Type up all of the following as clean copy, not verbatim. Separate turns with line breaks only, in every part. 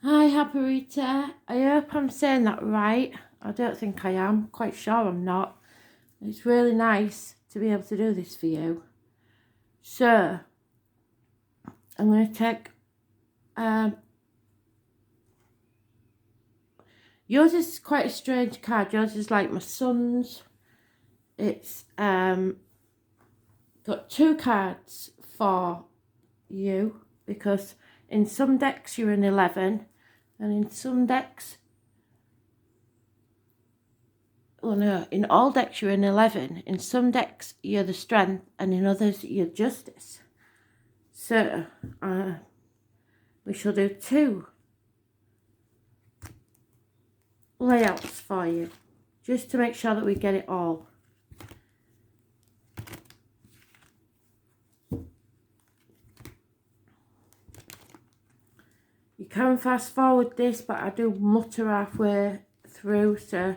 Hi, Habarita. I hope I'm saying that right. I don't think I am. Quite sure I'm not. It's really nice to be able to do this for you. So, I'm going to take... yours is quite a strange card. Yours is like my son's. It's got two cards for you because in some decks you're an 11 and in some decks... Oh no, in all decks you're an 11. In some decks you're the strength and in others you're justice. So, we shall do two layouts for you, just to make sure that we get it all. You can fast forward this, but I do mutter halfway through, so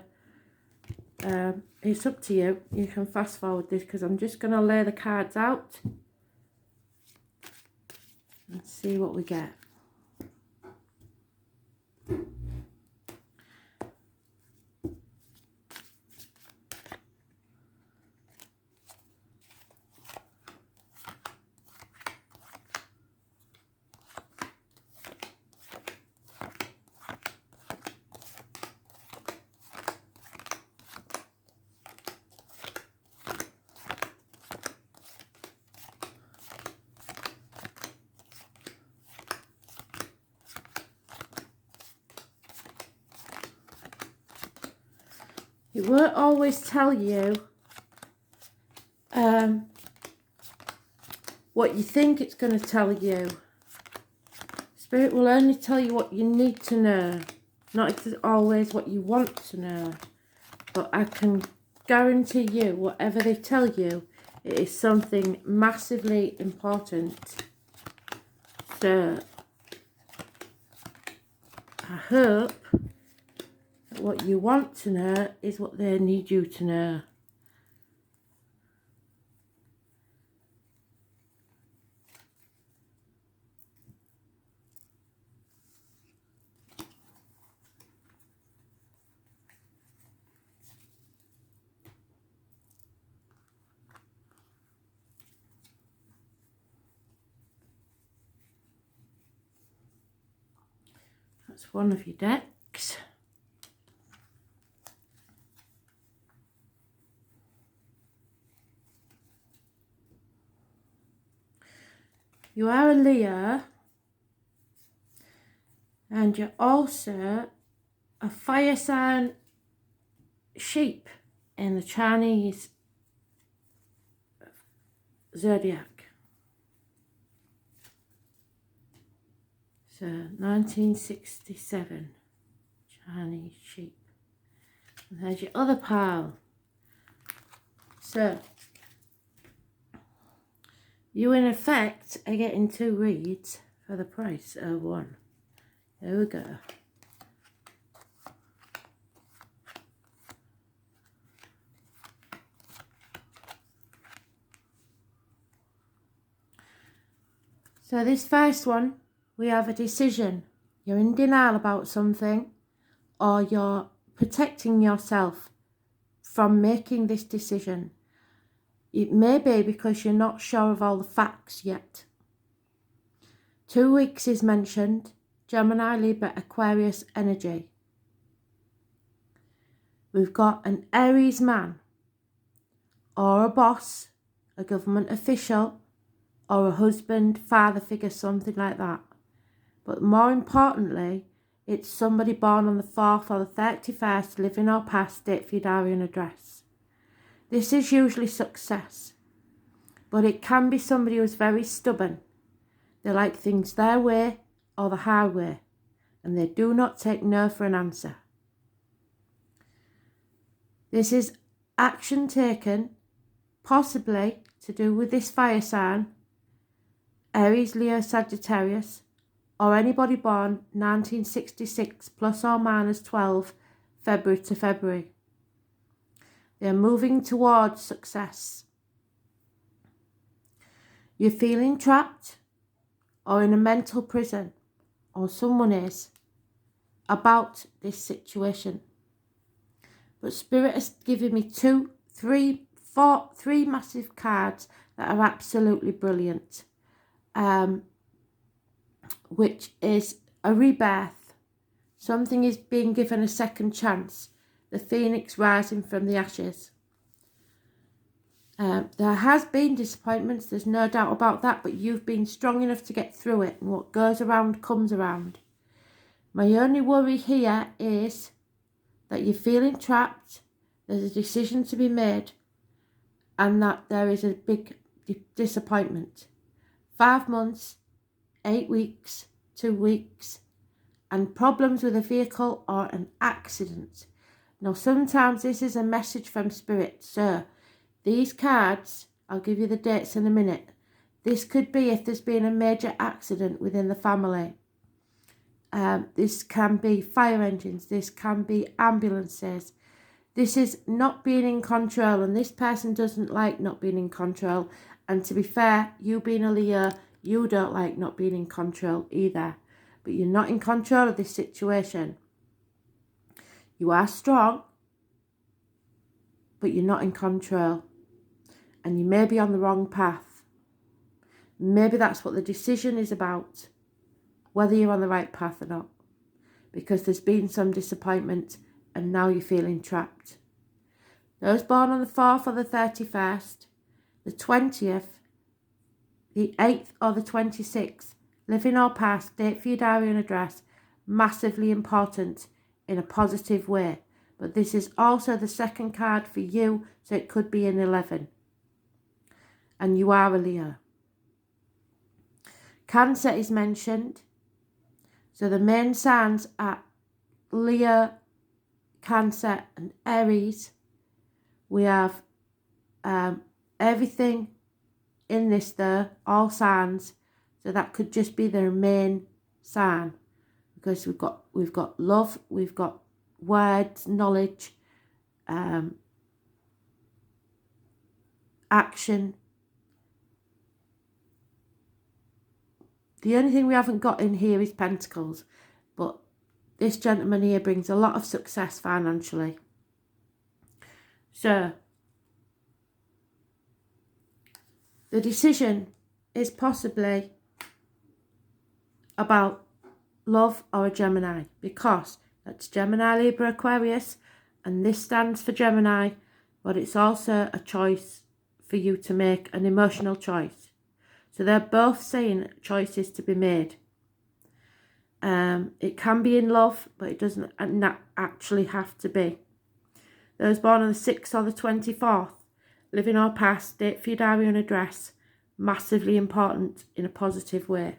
it's up to you. You can fast forward this because I'm just going to lay the cards out and see what we get. It won't always tell you what you think it's going to tell you. Spirit will only tell you what you need to know, not always what you want to know. But I can guarantee you, whatever they tell you, it is something massively important. So, I hope that what you want to know is what they need you to know. That's one of your decks. You are a Leo, and you're also a fire sign sheep in the Chinese zodiac. So 1967, Chinese sheep. And there's your other pile. So you in effect are getting two reads for the price of one. There we go. So this first one, we have a decision. You're in denial about something, or you're protecting yourself from making this decision. It may be because you're not sure of all the facts yet. 2 weeks is mentioned. Gemini, Libra, Aquarius energy. We've got an Aries man, or a boss, a government official, or a husband, father figure, something like that. But more importantly, it's somebody born on the 4th or the 31st, living or past, date for your diary and address. This is usually success, but it can be somebody who's very stubborn. They like things their way or the hard way, and they do not take no for an answer. This is action taken, possibly to do with this fire sign, Aries, Leo, Sagittarius, or anybody born 1966 plus or minus 12 February to February. They're moving towards success. You're feeling trapped or in a mental prison, or someone is. about this situation. But Spirit has given me three massive cards that are absolutely brilliant. Which is a rebirth. Something is being given a second chance. The phoenix rising from the ashes. There has been disappointments, there's no doubt about that, but you've been strong enough to get through it, and what goes around comes around. My only worry here is that you're feeling trapped, there's a decision to be made, and that there is a big disappointment. 5 months, 8 weeks, 2 weeks, and problems with a vehicle or an accident. Now, sometimes this is a message from Spirit, so these cards, I'll give you the dates in a minute. This could be if there's been a major accident within the family. This can be fire engines. This can be ambulances. This is not being in control, and this person doesn't like not being in control. And to be fair, you being a Leo, you don't like not being in control either. But you're not in control of this situation. You are strong, but you're not in control. And you may be on the wrong path. Maybe that's what the decision is about. Whether you're on the right path or not. Because there's been some disappointment and now you're feeling trapped. Those born on the 4th or the 31st, the 20th, the 8th or the 26th, living or past, date for your diary and address, massively important in a positive way. But this is also the second card for you, so it could be an 11. And you are a Leo. Cancer is mentioned. So the main signs are Leo, Cancer and Aries. We have everything in this there, all signs. So that could just be their main sign. Because we've got love, we've got words, knowledge, action. The only thing we haven't got in here is Pentacles, but this gentleman here brings a lot of success financially. So, the decision is possibly about love or a Gemini, because that's Gemini, Libra, Aquarius, and this stands for Gemini, but it's also a choice for you to make, an emotional choice. So they're both saying choices to be made. It can be in love, but it doesn't actually have to be. Those born on the 6th or the 24th, living or past, date for your diary and address, massively important in a positive way.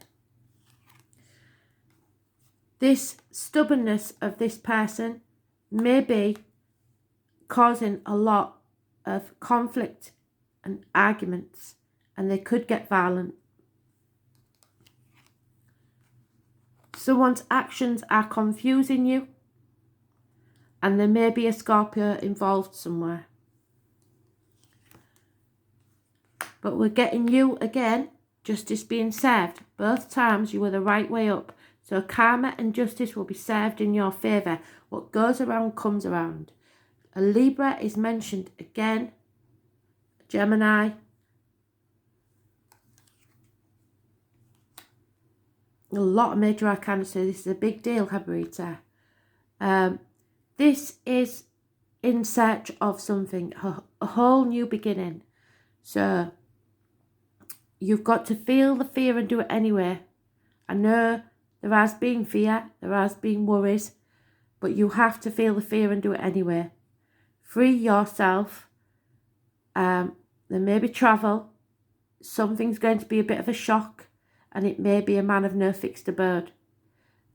This stubbornness of this person may be causing a lot of conflict and arguments, and they could get violent. Someone's actions are confusing you, and there may be a Scorpio involved somewhere. But we're getting you again, justice being served. Both times you were the right way up. So karma and justice will be served in your favour. What goes around comes around. A Libra is mentioned again. Gemini. A lot of major arcana, so this is a big deal, Habarita. This is in search of something, a whole new beginning. So you've got to feel the fear and do it anyway. I know there has been fear, there has been worries, but you have to feel the fear and do it anyway. Free yourself. There may be travel. Something's going to be a bit of a shock. And it may be a man of no fixed abode.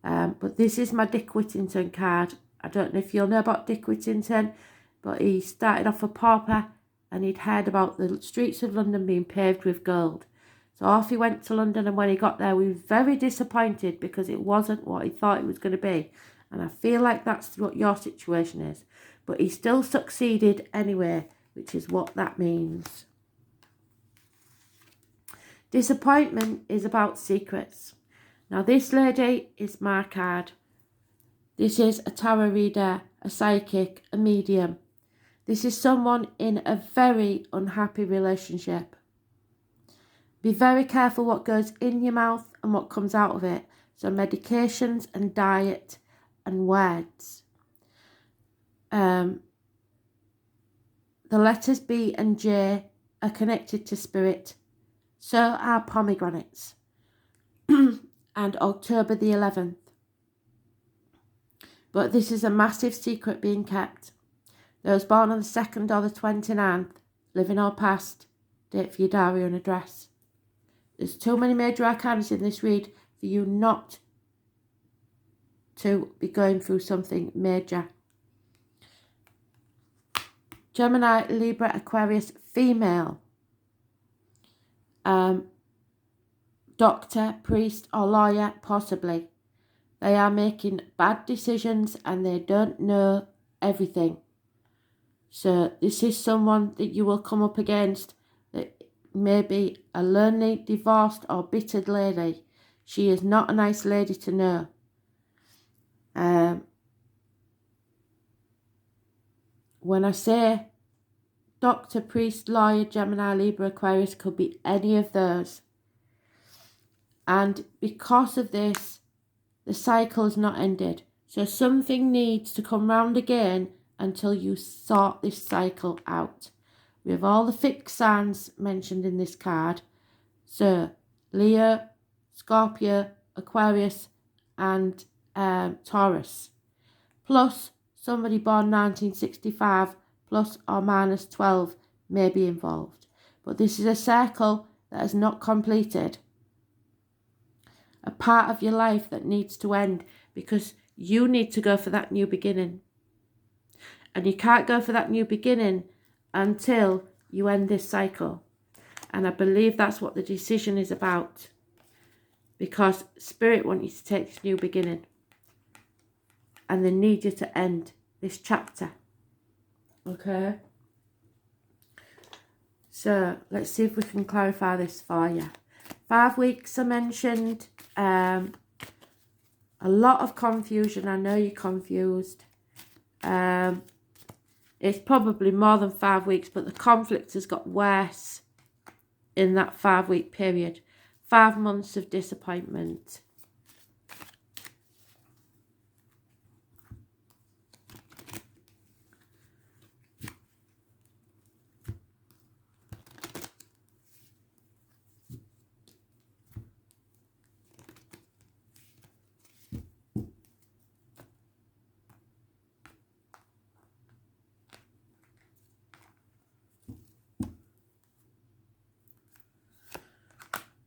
But this is my Dick Whittington card. I don't know if you'll know about Dick Whittington, but he started off a pauper and he'd heard about the streets of London being paved with gold. So off he went to London, and when he got there, we were very disappointed because it wasn't what he thought it was going to be. And I feel like that's what your situation is. But he still succeeded anyway, which is what that means. Disappointment is about secrets. Now this lady is my card. This is a tarot reader, a psychic, a medium. This is someone in a very unhappy relationship. Be very careful what goes in your mouth and what comes out of it. So medications and diet and words. The letters B and J are connected to spirit. So are pomegranates. And October the 11th. But this is a massive secret being kept. Those born on the 2nd or the 29th, living or past, date for your diary and address. There's too many major arcana in this read for you not to be going through something major. Gemini, Libra, Aquarius, female. Doctor, priest or lawyer, possibly. They are making bad decisions and they don't know everything. So this is someone that you will come up against that may be a lonely, divorced or bittered lady. She is not a nice lady to know. When I say doctor, priest, lawyer, Gemini, Libra, Aquarius, could be any of those. And because of this, the cycle is not ended. So something needs to come round again until you sort this cycle out. We have all the fixed signs mentioned in this card. So Leo, Scorpio, Aquarius and Taurus. Plus somebody born 1965 plus or minus 12 may be involved. But this is a circle that is not completed. A part of your life that needs to end because you need to go for that new beginning. And you can't go for that new beginning until you end this cycle. And I believe that's what the decision is about. Because Spirit want you to take this new beginning. And they need you to end this chapter. Okay? So, let's see if we can clarify this for you. 5 weeks I mentioned. A lot of confusion. I know you're confused. It's probably more than 5 weeks, but the conflict has got worse in that 5-week period. 5 months of disappointment.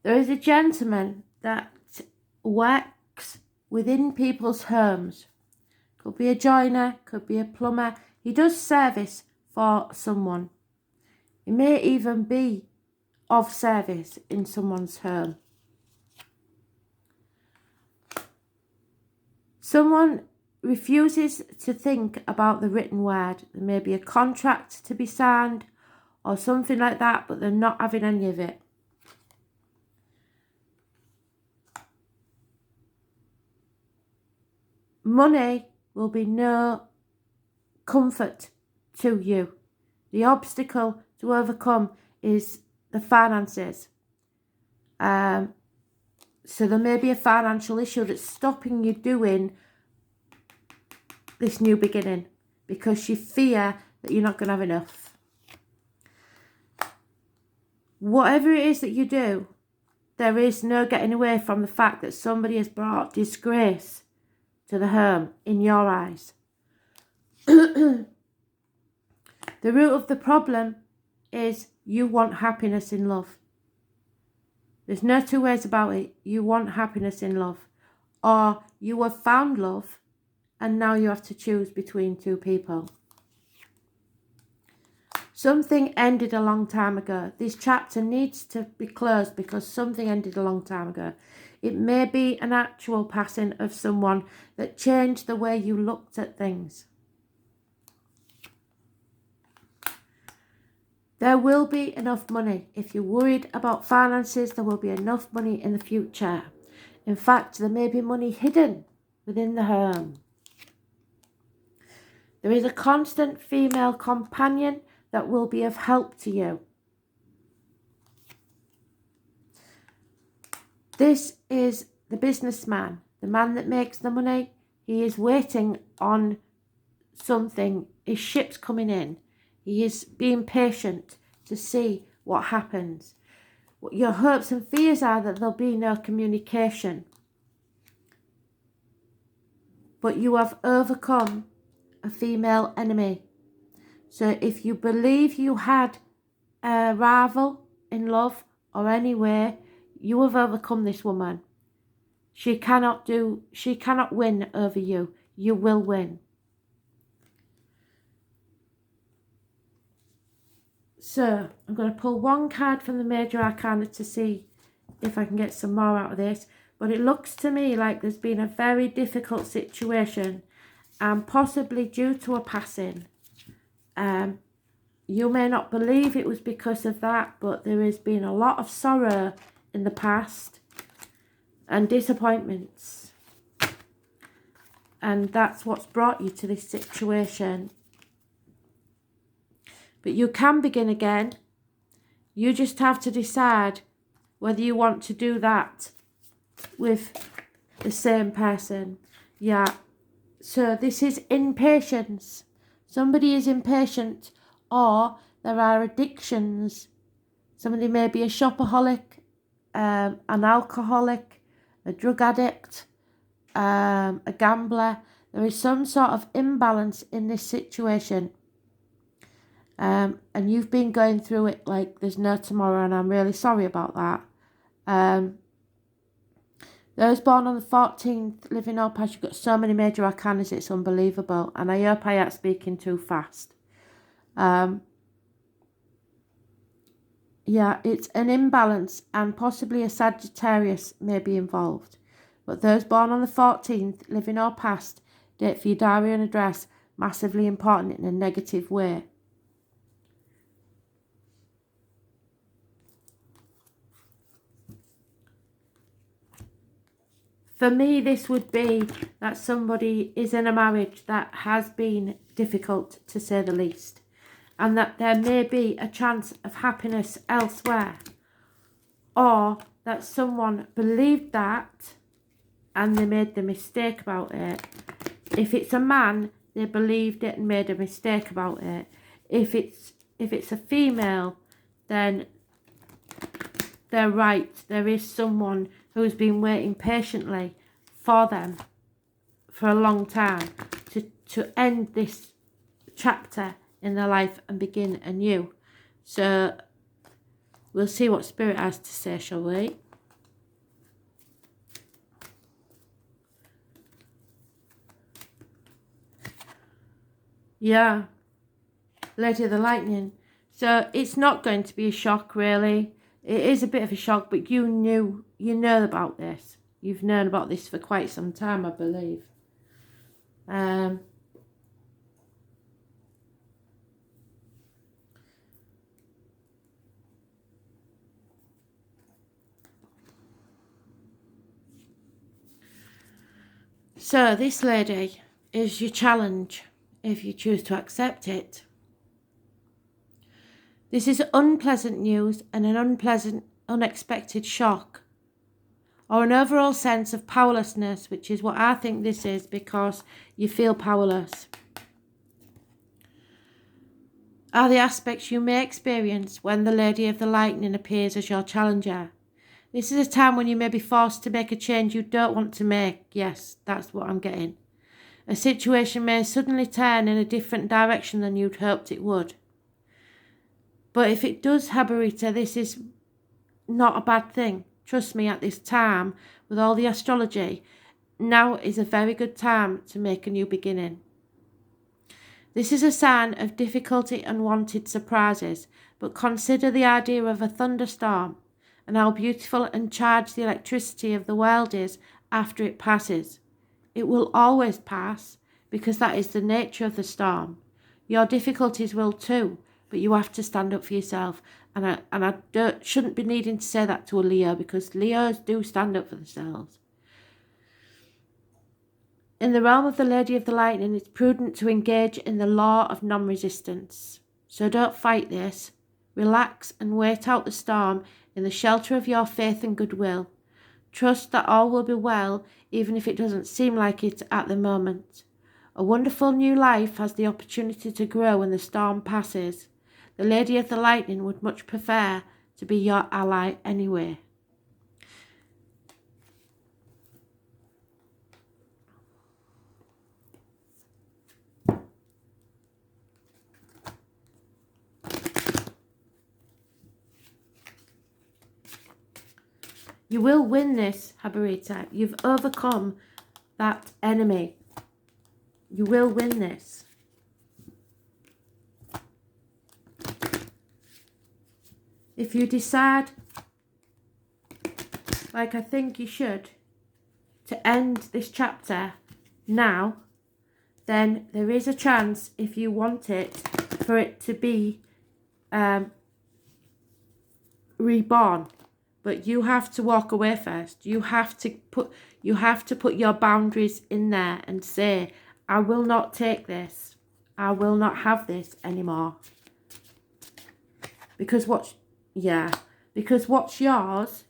There is a gentleman that works within people's homes. Could be a joiner, could be a plumber. He does service for someone. He may even be of service in someone's home. Someone refuses to think about the written word. There may be a contract to be signed or something like that, but they're not having any of it. Money will be no comfort to you. The obstacle to overcome is the finances. So there may be a financial issue that's stopping you doing this new beginning because you fear that you're not going to have enough. Whatever it is that you do, there is no getting away from the fact that somebody has brought disgrace to the home in your eyes. The root of the problem is you want happiness in love. There's no two ways about it. You want happiness in love. Or you have found love and now you have to choose between two people. Something ended a long time ago. This chapter needs to be closed because something ended a long time ago. It may be an actual passing of someone that changed the way you looked at things. There will be enough money. If you're worried about finances, there will be enough money in the future. In fact, there may be money hidden within the home. There is a constant female companion that will be of help to you. This is the businessman, the man that makes the money. He is waiting on something. His ship's coming in. He is being patient to see what happens. What your hopes and fears are that there'll be no communication. But you have overcome a female enemy. So if you believe you had a rival in love or any way, you have overcome this woman. She cannot win over you. You will win. So I'm going to pull one card from the Major Arcana to see if I can get some more out of this. But it looks to me like there's been a very difficult situation, and possibly due to a passing. You may not believe it was because of that, but there has been a lot of sorrow in the past and disappointments. And that's what's brought you to this situation. But you can begin again. You just have to decide whether you want to do that with the same person. Yeah. So this is impatience. Somebody is impatient, or there are addictions. Somebody may be a shopaholic, an alcoholic, a drug addict, a gambler. There is some sort of imbalance in this situation. And you've been going through it like there's no tomorrow, and I'm really sorry about that. Those born on the 14th, living up as you've got so many major arcanas, it's unbelievable. And I hope I am speaking too fast. Yeah, it's an imbalance, and possibly a Sagittarius may be involved. But those born on the 14th, living or past, date for your diary and address, massively important in a negative way. For me, this would be that somebody is in a marriage that has been difficult, to say the least, and that there may be a chance of happiness elsewhere, or that someone believed that and they made the mistake about it. If it's a man, they believed it and made a mistake about it. If it's a female, then they're right. There is someone who's been waiting patiently for them for a long time to end this chapter in their life and begin anew. So we'll see what Spirit has to say, shall we? Yeah, Lady of the Lightning. So it's not going to be a shock, really. It is a bit of a shock, but you know about this. You've known about this for quite some time, I believe. So this lady is your challenge, if you choose to accept it. This is unpleasant news and an unexpected shock, or an overall sense of powerlessness, which is what I think this is, because you feel powerless. Are the aspects you may experience when the Lady of the Lightning appears as your challenger. This is a time when you may be forced to make a change you don't want to make. Yes, that's what I'm getting. A situation may suddenly turn in a different direction than you'd hoped it would. But if it does, Habarita, this is not a bad thing. Trust me, at this time, with all the astrology, now is a very good time to make a new beginning. This is a sign of difficulty and unwanted surprises, but consider the idea of a thunderstorm and how beautiful and charged the electricity of the world is after it passes. It will always pass, because that is the nature of the storm. Your difficulties will too, but you have to stand up for yourself. And I shouldn't be needing to say that to a Leo, because Leos do stand up for themselves. In the realm of the Lady of the Lightning, it's prudent to engage in the law of non-resistance. So don't fight this. Relax and wait out the storm in the shelter of your faith and goodwill. Trust that all will be well, even if it doesn't seem like it at the moment. A wonderful new life has the opportunity to grow when the storm passes. The Lady of the Lightning would much prefer to be your ally anyway. You will win this, Habarita. You've overcome that enemy. You will win this. If you decide, like I think you should, to end this chapter now, then there is a chance, if you want it, for it to be reborn. But you have to walk away first. You have to put your boundaries in there and say, I will not take this. I will not have this anymore. Because what's yours,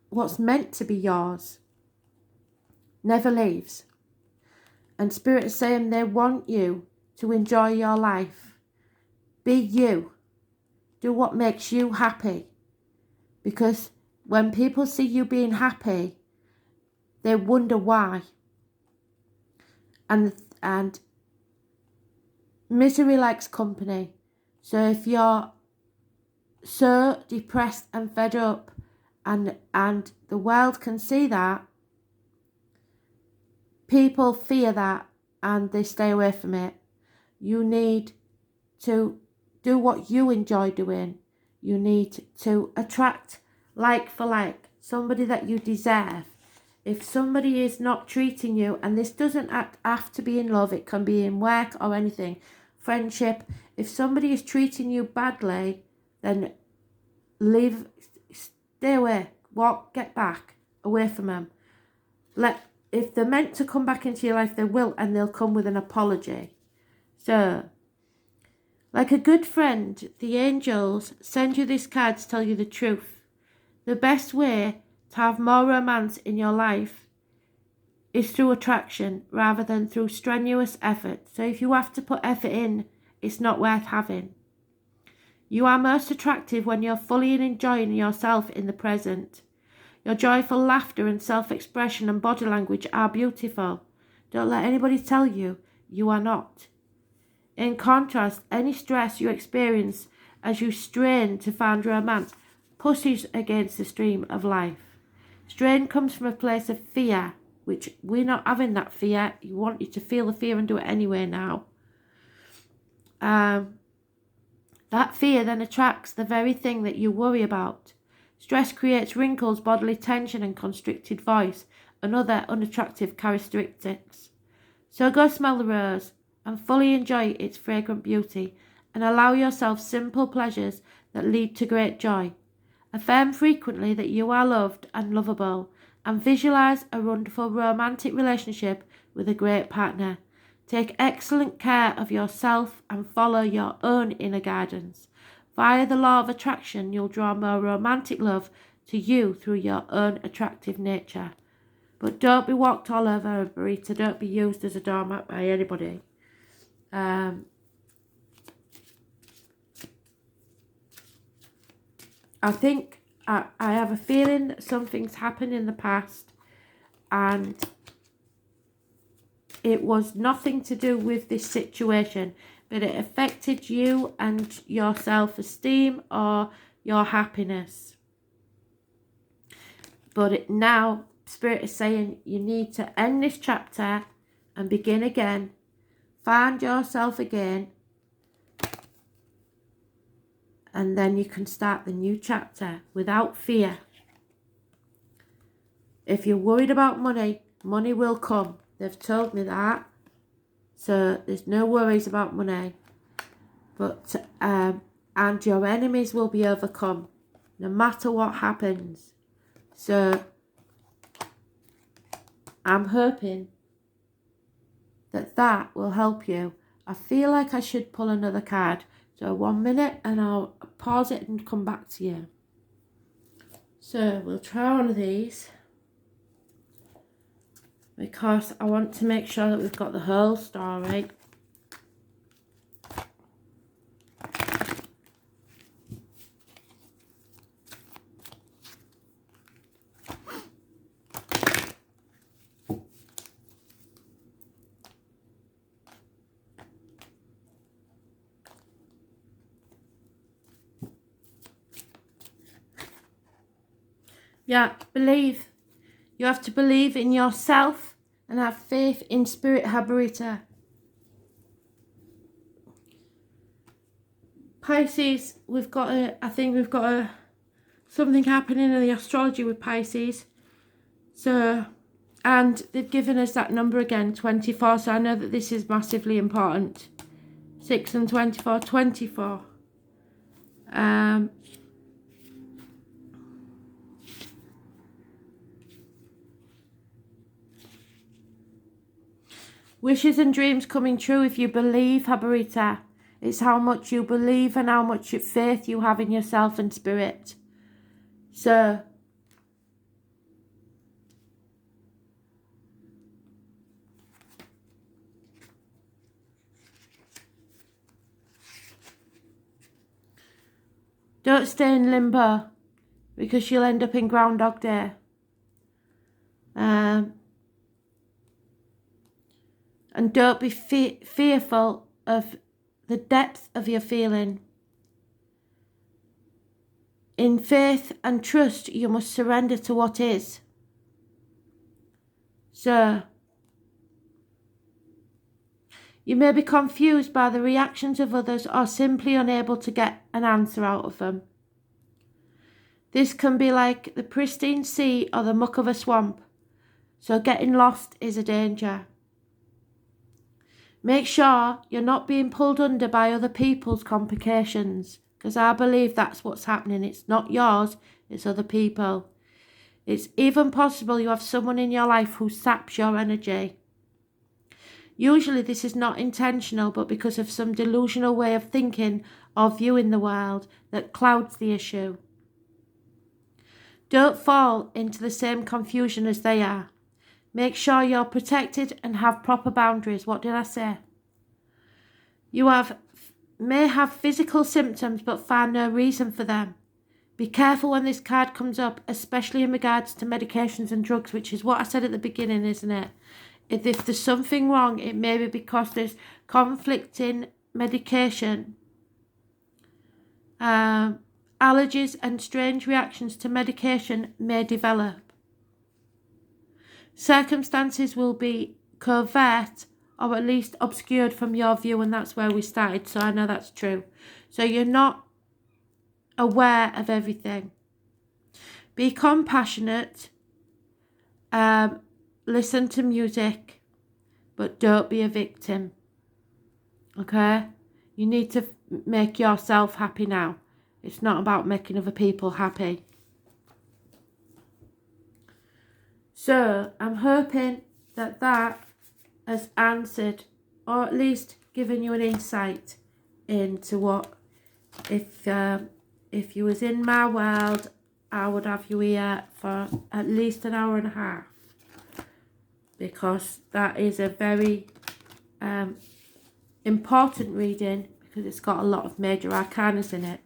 what's meant to be yours, never leaves. And Spirit is saying they want you to enjoy your life. Be you. Do what makes you happy. Because when people see you being happy, they wonder why. And misery likes company. So if you're so depressed and fed up, and the world can see that, people fear that and they stay away from it. You need to do what you enjoy doing. You need to attract like for like, somebody that you deserve. If somebody is not treating you, and this doesn't have to be in love, it can be in work or anything, friendship. If somebody is treating you badly, then stay away, get back, away from them. If they're meant to come back into your life, they will, and they'll come with an apology. So, like a good friend, the angels send you this card to tell you the truth. The best way to have more romance in your life is through attraction rather than through strenuous effort. So if you have to put effort in, it's not worth having. You are most attractive when you're fully enjoying yourself in the present. Your joyful laughter and self-expression and body language are beautiful. Don't let anybody tell you you are not. In contrast, any stress you experience as you strain to find romance pushes against the stream of life. Strain comes from a place of fear, which we're not having that fear. You want you to feel the fear and do it anyway now. That fear then attracts the very thing that you worry about. Stress creates wrinkles, bodily tension and constricted voice and other unattractive characteristics. So go smell the rose and fully enjoy its fragrant beauty, and allow yourself simple pleasures that lead to great joy. Affirm frequently that you are loved and lovable, and visualize a wonderful romantic relationship with a great partner. Take excellent care of yourself and follow your own inner guidance. Via the law of attraction, you'll draw more romantic love to you through your own attractive nature. But don't be walked all over, Habarita. Don't be used as a doormat by anybody. I think I have a feeling that something's happened in the past, and it was nothing to do with this situation, but it affected you and your self-esteem or your happiness. But now Spirit is saying you need to end this chapter and begin again. Find yourself again. And then you can start the new chapter without fear. If you're worried about money, money will come. They've told me that. So there's no worries about money. But and your enemies will be overcome, no matter what happens. So I'm hoping that will help you. I feel like I should pull another card. So 1 minute and I'll pause it and come back to you. So we'll try one of these, because I want to make sure that we've got the whole story. Yeah, believe. You have to believe in yourself and have faith in Spirit, Habarita. Pisces, I think we've got something happening in the astrology with Pisces. So, and they've given us that number again, 24. So I know that this is massively important. 6 and 24, 24. Wishes and dreams coming true if you believe, Habarita. It's how much you believe and how much faith you have in yourself and Spirit. So, don't stay in limbo, because you'll end up in Groundhog Day. And don't be fearful of the depth of your feeling. In faith and trust, you must surrender to what is. So, you may be confused by the reactions of others or simply unable to get an answer out of them. This can be like the pristine sea or the muck of a swamp. So getting lost is a danger. Make sure you're not being pulled under by other people's complications, because I believe that's what's happening. It's not yours, it's other people. It's even possible you have someone in your life who saps your energy. Usually this is not intentional, but because of some delusional way of thinking or viewing the world that clouds the issue. Don't fall into the same confusion as they are. Make sure you're protected and have proper boundaries. What did I say? You may have physical symptoms but find no reason for them. Be careful when this card comes up, especially in regards to medications and drugs, which is what I said at the beginning, isn't it? If there's something wrong, it may be because there's conflicting medication. Allergies and strange reactions to medication may develop. Circumstances will be covert or at least obscured from your view, and that's where we started, so I know that's true. So you're not aware of everything. Be compassionate, listen to music, but don't be a victim, okay? You need to make yourself happy now. It's not about making other people happy. So I'm hoping that has answered, or at least given you an insight into what, if you was in my world, I would have you here for at least an hour and a half, because that is a very important reading, because it's got a lot of major arcanas in it.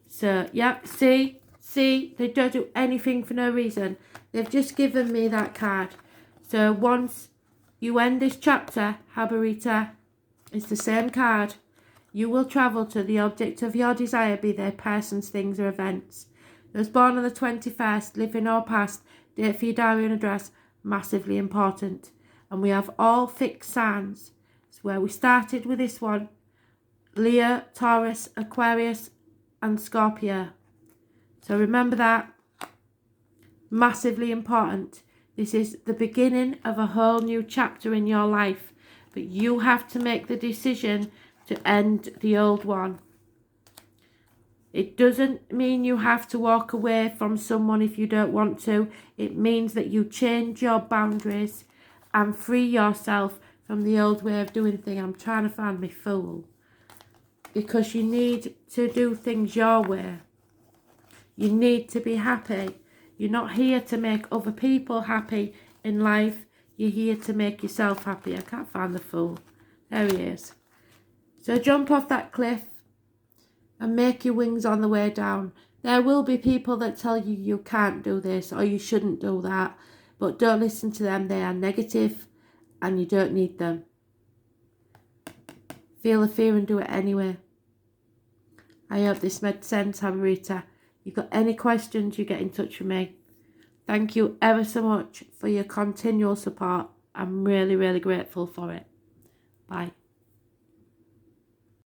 So yeah, see, they don't do anything for no reason. They've just given me that card. So once you end this chapter, Habarita, it's the same card. You will travel to the object of your desire, be they persons, things or events. You was born on the 21st, living or past, date for your diary and address, massively important. And we have all fixed signs. It's where we started with this one. Leo, Taurus, Aquarius and Scorpio. So remember that. Massively important. This is the beginning of a whole new chapter in your life. But you have to make the decision to end the old one. It doesn't mean you have to walk away from someone if you don't want to. It means that you change your boundaries and free yourself from the old way of doing things. I'm trying to find my fool. Because you need to do things your way. You need to be happy. You're not here to make other people happy in life. You're here to make yourself happy. I can't find the fool. There he is. So jump off that cliff and make your wings on the way down. There will be people that tell you you can't do this or you shouldn't do that. But don't listen to them. They are negative and you don't need them. Feel the fear and do it anyway. I hope this made sense, Habarita. If you've got any questions, you get in touch with me. Thank you ever so much for your continual support. I'm really, really grateful for it.